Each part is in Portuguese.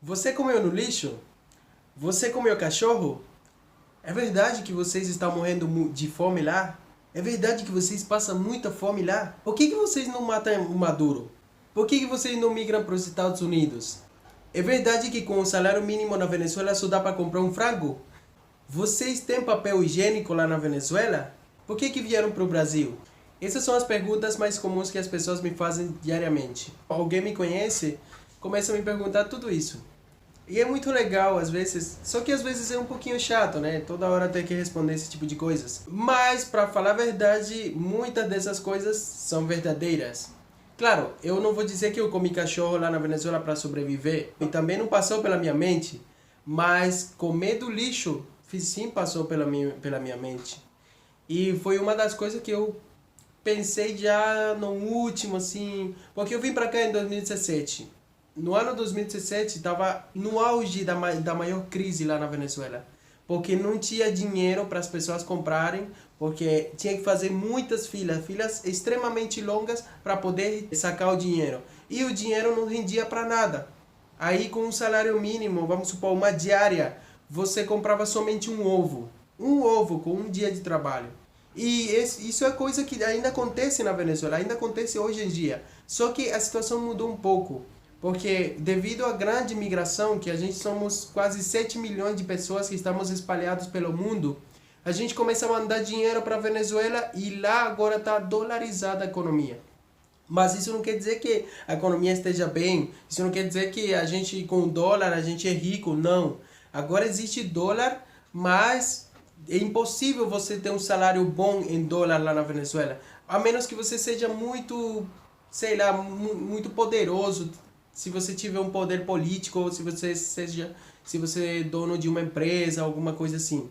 Você comeu no lixo? Você comeu cachorro? É verdade que vocês estão morrendo de fome lá? É verdade que vocês passam muita fome lá? Por que vocês não matam o Maduro? Por que vocês não migram para os Estados Unidos? É verdade que com o salário mínimo na Venezuela só dá para comprar um frango? Vocês têm papel higiênico lá na Venezuela? Por que vieram para o Brasil? Essas são as perguntas mais comuns que as pessoas me fazem diariamente. Alguém me conhece, começa a me perguntar tudo isso. E é muito legal às vezes, só que às vezes é um pouquinho chato, né? Toda hora ter que responder esse tipo de coisas. Mas, pra falar a verdade, muitas dessas coisas são verdadeiras. Claro, eu não vou dizer que eu comi cachorro lá na Venezuela para sobreviver, e também não passou pela minha mente, mas comer do lixo sim passou pela minha mente. E foi uma das coisas que eu pensei já no último, assim, porque eu vim pra cá em 2017. No ano 2017 estava no auge da maior crise lá na Venezuela, porque não tinha dinheiro para as pessoas comprarem, porque tinha que fazer muitas filas extremamente longas para poder sacar o dinheiro. E o dinheiro não rendia para nada. Aí com um salário mínimo, vamos supor uma diária, você comprava somente um ovo com um dia de trabalho. E isso é coisa que ainda acontece na Venezuela, ainda acontece hoje em dia. Só que a situação mudou um pouco. Porque devido à grande migração, que a gente somos quase 7 milhões de pessoas que estamos espalhados pelo mundo, a gente começa a mandar dinheiro para a Venezuela e lá agora está dolarizada a economia. Mas isso não quer dizer que a economia esteja bem, isso não quer dizer que a gente com dólar a gente é rico, não. Agora existe dólar, mas é impossível você ter um salário bom em dólar lá na Venezuela, a menos que você seja muito, sei lá, muito poderoso. Se você tiver um poder político, ou se você é dono de uma empresa, alguma coisa assim.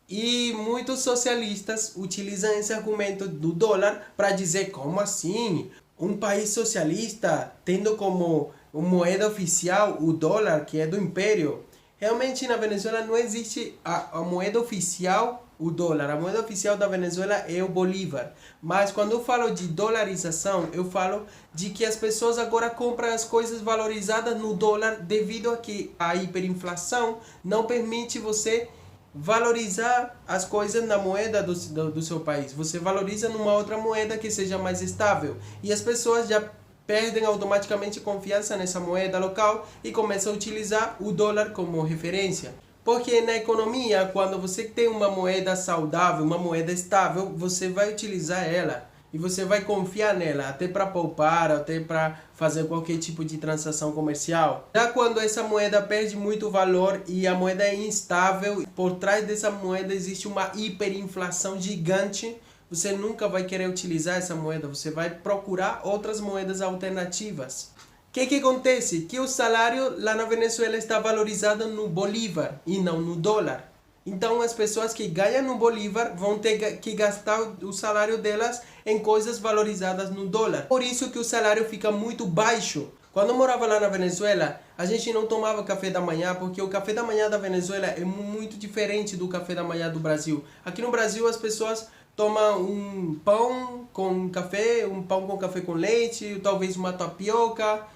E muitos socialistas utilizam esse argumento do dólar para dizer como assim? Um país socialista tendo como moeda oficial o dólar, que é do império. Realmente na Venezuela não existe a moeda oficial, o dólar. A moeda oficial da Venezuela é o bolívar. Mas quando eu falo de dolarização, eu falo de que as pessoas agora compram as coisas valorizadas no dólar devido a que a hiperinflação não permite você valorizar as coisas na moeda do seu país. Você valoriza numa outra moeda que seja mais estável. E as pessoas já perdem automaticamente confiança nessa moeda local e começam a utilizar o dólar como referência. Porque na economia, quando você tem uma moeda saudável, uma moeda estável, você vai utilizar ela e você vai confiar nela, até para poupar, até para fazer qualquer tipo de transação comercial. Já quando essa moeda perde muito valor e a moeda é instável, por trás dessa moeda existe uma hiperinflação gigante, você nunca vai querer utilizar essa moeda, você vai procurar outras moedas alternativas. O que acontece? Que o salário lá na Venezuela está valorizado no bolívar e não no dólar. Então as pessoas que ganham no bolívar vão ter que gastar o salário delas em coisas valorizadas no dólar. Por isso que o salário fica muito baixo. Quando eu morava lá na Venezuela, a gente não tomava café da manhã, porque o café da manhã da Venezuela é muito diferente do café da manhã do Brasil. Aqui no Brasil as pessoas tomam um pão com café, um pão com café com leite, talvez uma tapioca.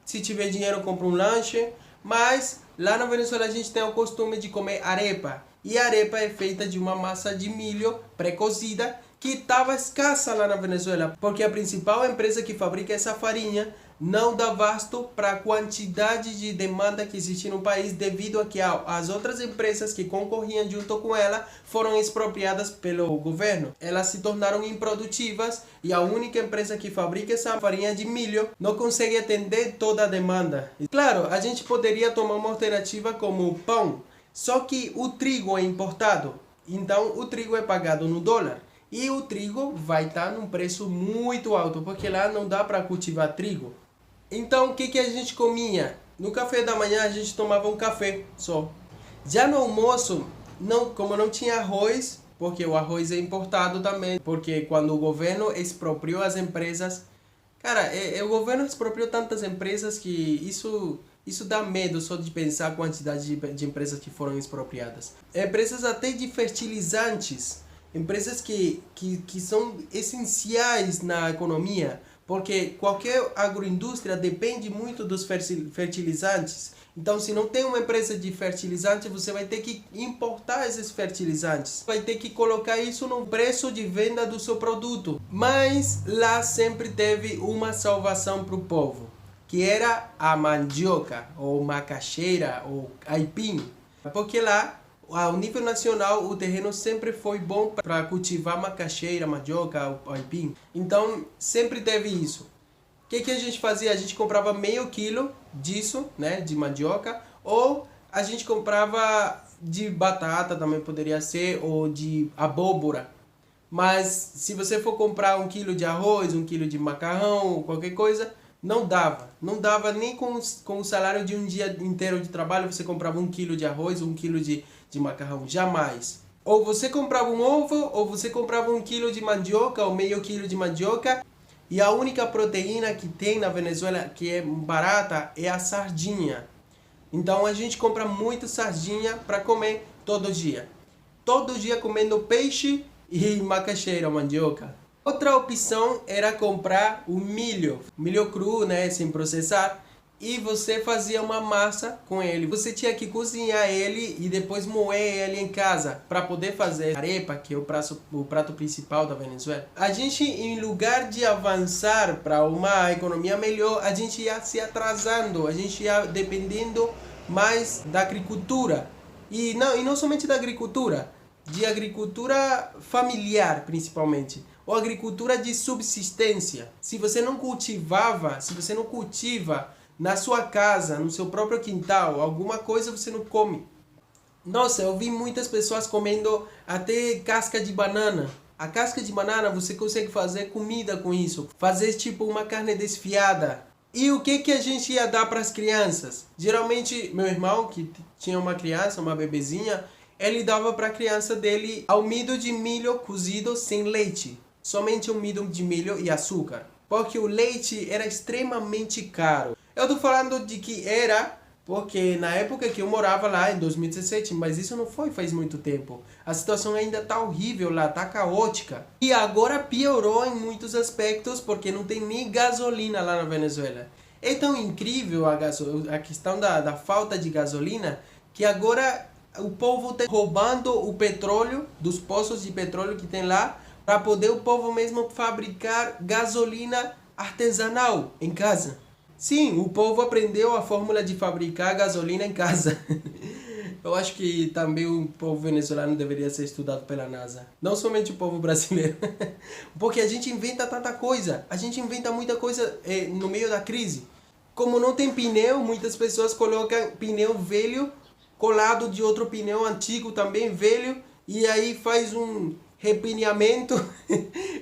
Se tiver dinheiro, compra um lanche. Mas lá na Venezuela a gente tem o costume de comer arepa. E a arepa é feita de uma massa de milho pré-cozida que estava escassa lá na Venezuela, porque a principal empresa que fabrica essa farinha não dá vasto para a quantidade de demanda que existe no país, devido a que as outras empresas que concorriam junto com ela foram expropriadas pelo governo. Elas se tornaram improdutivas e a única empresa que fabrica essa farinha de milho não consegue atender toda a demanda. E, claro, a gente poderia tomar uma alternativa como o pão, só que o trigo é importado, então o trigo é pagado no dólar. E o trigo vai estar num preço muito alto, porque lá não dá para cultivar trigo. Então o que a gente comia? No café da manhã a gente tomava um café só. Já no almoço, como não tinha arroz, porque o arroz é importado também, porque quando o governo expropriou as empresas, cara, o governo expropriou tantas empresas que isso dá medo só de pensar a quantidade de empresas que foram expropriadas. Empresas até de fertilizantes, empresas que são essenciais na economia, porque qualquer agroindústria depende muito dos fertilizantes. Então, se não tem uma empresa de fertilizante, você vai ter que importar esses fertilizantes. Vai ter que colocar isso no preço de venda do seu produto. Mas lá sempre teve uma salvação para o povo, que era a mandioca, ou macaxeira, ou aipim. Porque lá, ao nível nacional, o terreno sempre foi bom para cultivar macaxeira, mandioca, aipim. Então, sempre teve isso. O que a gente fazia? A gente comprava meio quilo disso, né, de mandioca, ou a gente comprava de batata, também poderia ser, ou de abóbora. Mas se você for comprar 1 quilo de arroz, 1 quilo de macarrão, qualquer coisa, não dava. Não dava nem com o salário de um dia inteiro de trabalho, você comprava 1 quilo de arroz, 1 quilo de macarrão. Jamais. Ou você comprava um ovo, ou você comprava 1 quilo de mandioca, ou meio quilo de mandioca. E a única proteína que tem na Venezuela, que é barata, é a sardinha. Então a gente compra muita sardinha para comer todo dia. Todo dia comendo peixe e macaxeira, mandioca. Outra opção era comprar o milho cru, né, sem processar. E você fazia uma massa com ele. Você tinha que cozinhar ele e depois moer ele em casa para poder fazer arepa, que é o prato principal da Venezuela. A gente, em lugar de avançar para uma economia melhor, a gente ia se atrasando, a gente ia dependendo mais da agricultura. E não somente da agricultura, de agricultura familiar principalmente, ou agricultura de subsistência. Se você não cultiva na sua casa, no seu próprio quintal, alguma coisa você não come. Nossa, eu vi muitas pessoas comendo até casca de banana. A casca de banana você consegue fazer comida com isso. Fazer tipo uma carne desfiada. E o que a gente ia dar para as crianças? Geralmente, meu irmão, que tinha uma criança, uma bebezinha, ele dava para a criança dele almido de milho cozido sem leite. Somente almido de milho e açúcar. Porque o leite era extremamente caro. Eu tô falando de que era, porque na época que eu morava lá, em 2017, mas isso não foi faz muito tempo. A situação ainda tá horrível lá, tá caótica. E agora piorou em muitos aspectos, porque não tem nem gasolina lá na Venezuela. É tão incrível a questão da falta de gasolina, que agora o povo está roubando o petróleo, dos poços de petróleo que tem lá, para poder o povo mesmo fabricar gasolina artesanal em casa. Sim, o povo aprendeu a fórmula de fabricar gasolina em casa. Eu acho que também o povo venezuelano deveria ser estudado pela NASA. Não somente o povo brasileiro. Porque a gente inventa tanta coisa. A gente inventa muita coisa no meio da crise. Como não tem pneu, muitas pessoas colocam pneu velho colado de outro pneu antigo também velho. E aí faz um repineamento,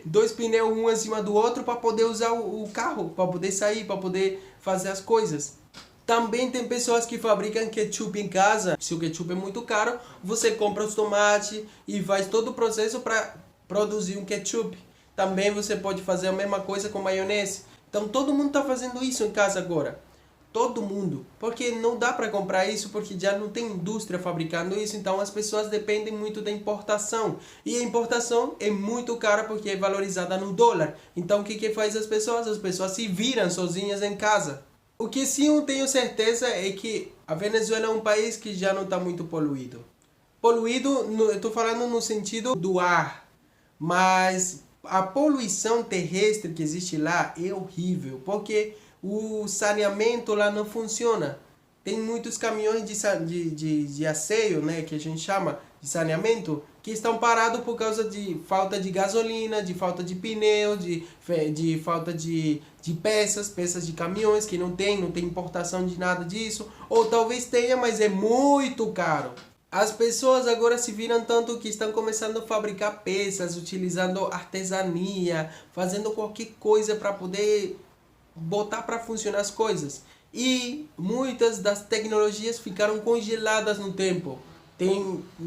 2 pneus um acima do outro para poder usar o carro, para poder sair, para poder fazer as coisas. Também tem pessoas que fabricam ketchup em casa. Se o ketchup é muito caro, você compra os tomates e faz todo o processo para produzir um ketchup. Também você pode fazer a mesma coisa com maionese. Então todo mundo está fazendo isso em casa agora. Todo mundo. Porque não dá para comprar isso, porque já não tem indústria fabricando isso. Então as pessoas dependem muito da importação. E a importação é muito cara porque é valorizada no dólar. Então o que faz as pessoas? As pessoas se viram sozinhas em casa. O que sim eu tenho certeza é que a Venezuela é um país que já não está muito poluído. Poluído, eu estou falando no sentido do ar. Mas a poluição terrestre que existe lá é horrível. Porque o saneamento lá não funciona. Tem muitos caminhões de asseio, né, que a gente chama de saneamento, que estão parados por causa de falta de gasolina, de falta de pneu, de falta de peças de caminhões que não tem importação de nada disso. Ou talvez tenha, mas é muito caro. As pessoas agora se viram tanto que estão começando a fabricar peças, utilizando artesania, fazendo qualquer coisa para poder botar para funcionar as coisas. E muitas das tecnologias ficaram congeladas no tempo.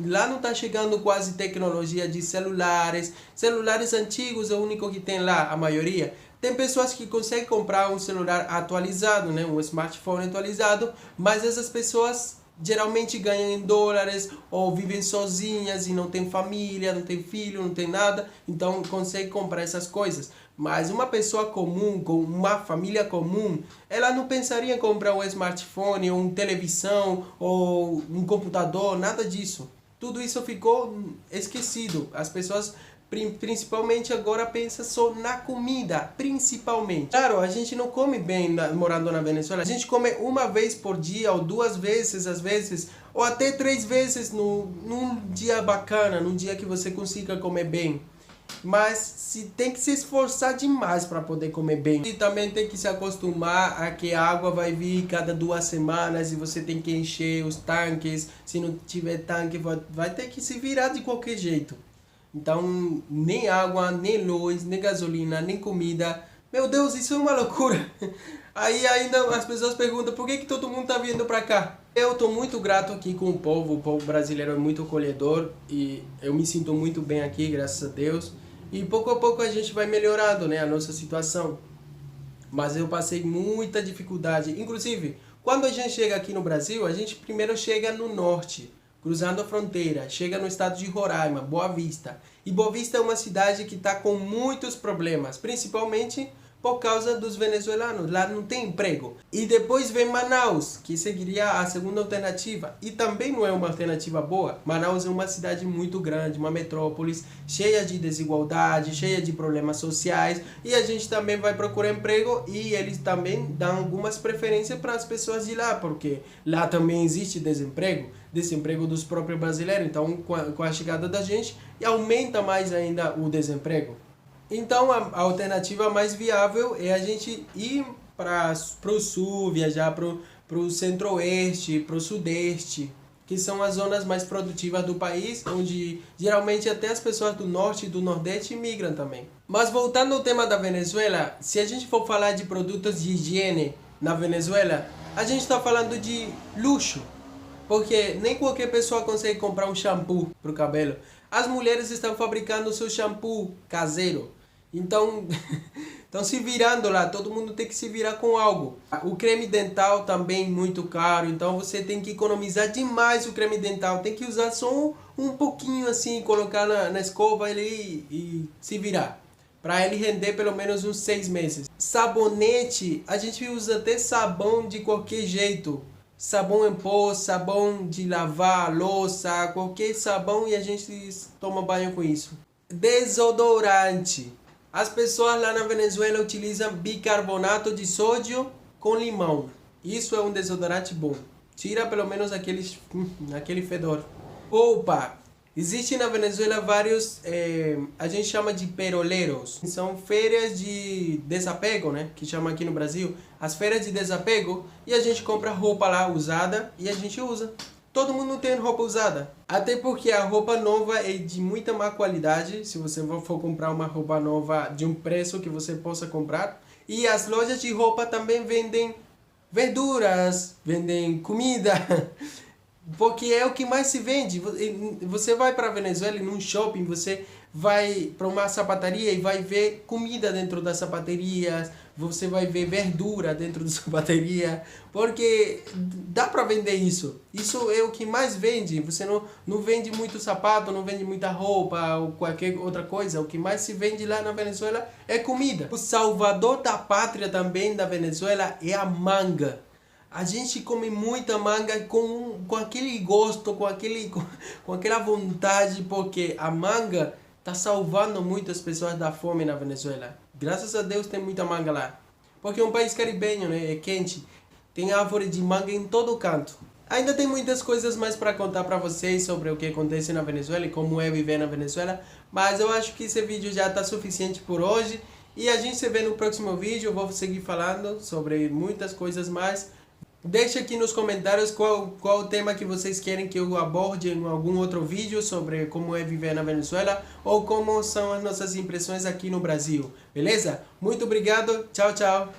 Lá não está chegando quase tecnologia de celulares. Celulares antigos é o único que tem lá, a maioria. Tem pessoas que conseguem comprar um celular atualizado, né, um smartphone atualizado, mas essas pessoas geralmente ganham em dólares ou vivem sozinhas e não tem família, não tem filho, não tem nada, então conseguem comprar essas coisas. Mas uma pessoa comum, com uma família comum, ela não pensaria em comprar um smartphone, ou uma televisão, ou um computador, nada disso. Tudo isso ficou esquecido. As pessoas principalmente agora pensam só na comida, principalmente. Claro, a gente não come bem morando na Venezuela. A gente come uma vez por dia, ou 2 vezes, às vezes, ou até 3 vezes num dia bacana, num dia que você consiga comer bem. Mas se tem que se esforçar demais para poder comer bem. E também tem que se acostumar a que a água vai vir cada 2 semanas e você tem que encher os tanques. Se não tiver tanque, vai ter que se virar de qualquer jeito. Então, nem água, nem luz, nem gasolina, nem comida. Meu Deus, isso é uma loucura. Aí ainda as pessoas perguntam por que todo mundo está vindo para cá. Eu estou muito grato aqui com o povo brasileiro é muito acolhedor e eu me sinto muito bem aqui, graças a Deus. E pouco a pouco a gente vai melhorando, né, a nossa situação. Mas eu passei muita dificuldade. Inclusive, quando a gente chega aqui no Brasil, a gente primeiro chega no norte, cruzando a fronteira, chega no estado de Roraima, Boa Vista. E Boa Vista é uma cidade que está com muitos problemas, principalmente por causa dos venezuelanos. Lá não tem emprego. E depois vem Manaus, que seguiria a segunda alternativa. E também não é uma alternativa boa. Manaus é uma cidade muito grande, uma metrópole, cheia de desigualdade, cheia de problemas sociais. E a gente também vai procurar emprego e eles também dão algumas preferências para as pessoas de lá, porque lá também existe desemprego dos próprios brasileiros. Então, com a chegada da gente, aumenta mais ainda o desemprego. Então, a alternativa mais viável é a gente ir para o sul, viajar para o centro-oeste, para o sudeste, que são as zonas mais produtivas do país, onde geralmente até as pessoas do norte e do nordeste migram também. Mas voltando ao tema da Venezuela, se a gente for falar de produtos de higiene na Venezuela, a gente está falando de luxo, porque nem qualquer pessoa consegue comprar um shampoo para o cabelo. As mulheres estão fabricando o seu shampoo caseiro. Então, estão se virando lá, todo mundo tem que se virar com algo. O creme dental também muito caro, então você tem que economizar demais o creme dental. Tem que usar só um pouquinho assim, colocar na escova e se virar. Para ele render pelo menos uns 6 meses. Sabonete, a gente usa até sabão de qualquer jeito. Sabão em pó, sabão de lavar louça, qualquer sabão e a gente toma banho com isso. Desodorante. As pessoas lá na Venezuela utilizam bicarbonato de sódio com limão. Isso é um desodorante bom. Tira pelo menos aquele fedor. Roupa. Existem na Venezuela vários, a gente chama de peroleiros. São feiras de desapego, né? Que chama aqui no Brasil. As feiras de desapego. E a gente compra roupa lá usada e a gente usa. Todo mundo tem roupa usada. Até porque a roupa nova é de muita má qualidade. Se você for comprar uma roupa nova de um preço que você possa comprar. E as lojas de roupa também vendem verduras, vendem comida. Porque é o que mais se vende. Você vai para a Venezuela num shopping, você vai para uma sapataria e vai ver comida dentro das sapatarias, você vai ver verdura dentro da sapataria, porque dá para vender isso. Isso é o que mais vende. Você não vende muito sapato, não vende muita roupa ou qualquer outra coisa. O que mais se vende lá na Venezuela é comida. O salvador da pátria também da Venezuela é a manga. A gente come muita manga com aquele gosto, com aquela vontade, porque a manga está salvando muitas pessoas da fome na Venezuela. Graças a Deus tem muita manga lá. Porque é um país caribenho, né? É quente. Tem árvore de manga em todo canto. Ainda tem muitas coisas mais para contar para vocês sobre o que acontece na Venezuela e como é viver na Venezuela. Mas eu acho que esse vídeo já está suficiente por hoje. E a gente se vê no próximo vídeo. Eu vou seguir falando sobre muitas coisas mais. Deixe aqui nos comentários qual o tema que vocês querem que eu aborde em algum outro vídeo sobre como é viver na Venezuela ou como são as nossas impressões aqui no Brasil, beleza? Muito obrigado, tchau, tchau!